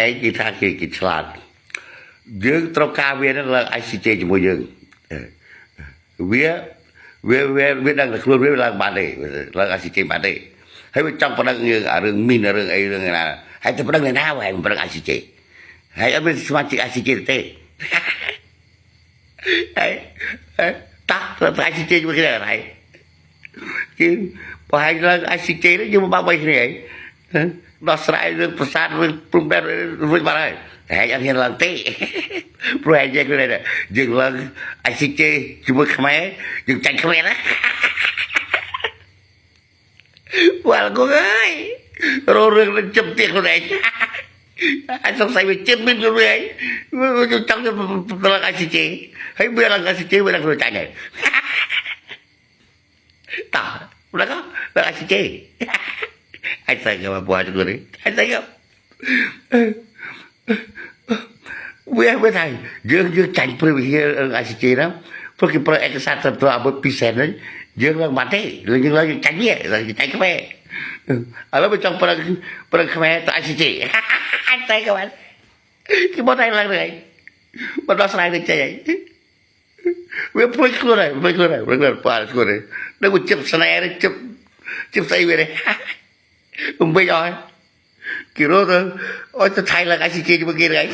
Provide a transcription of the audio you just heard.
ឯងគេថាគេឆ្លាតយើងត្រូវការវានឹងឡើង ICJ ជាមួយយើងវាដឹងតែខ្លួនវាឡើងបានទេឡើង ICJ បានទេហើយវាចង់ប្តឹងយើងអារឿងមីនរឿងអីរឿងណាហើយទៅប្តឹងនៅណាហើយប្តឹង ICJ ហើយអត់មានសមាជិក ICJ ទេហើយតាក់ទៅ ICJ ជាមួយគ្នាហើយគឺបើហើយឡើង ICJ នេះយើងមកបាក់បីគ្នាហើយដោះស្រាយរឿងប្រាសាទរឿងព្រំដែនវិញបាត់ហើយហើយអត់ហ៊ានឡើងទេព្រោះឯងនិយាយខ្លួនឯងយើងឡើង ICJ ជាមួយខ្មែរយើងចាញ់ខ្មែរណាវល់គូអើយរករឿងនឹងចំទៀតខ្លួនឯងអញសង្ស័យវាចិត្តមានខ្លួនឯងចង់ទៅឡើង ICJ ហើយវាឡើង ICJ វាឡើងខ្លួនចាញ់ហើយតោះឡើងឡើង ICJ អញស្អីក៏មកပွាးទៅនេះអញស្អីក៏វាថាយើងចាញ់ព្រឹកវិហារ ICJ ណាព្រោះគេប្រើឯកសារទៅអាបុពិសេសហ្នឹងយើងឡើងបាត់ទេយើងឡើងចាញ់វាចាញ់ខ្មែរឥឡូវមិនចង់ប្រើខ្មែរទៅ ICJ អញស្អីក៏បានគេមកតែឡើងទៅហើយមកដោះស្រាយទៅចេញហើយវាព្រួយខ្លួនហើយព្រួយខ្លួនប៉ាខ្លួនហើយនឹងមកជិបស្នែរជិបស្អីវានេះបំពេញអស់គេរត់ទៅអត់ទៅថៃឡើង ICJ ជាមួយគេហើយ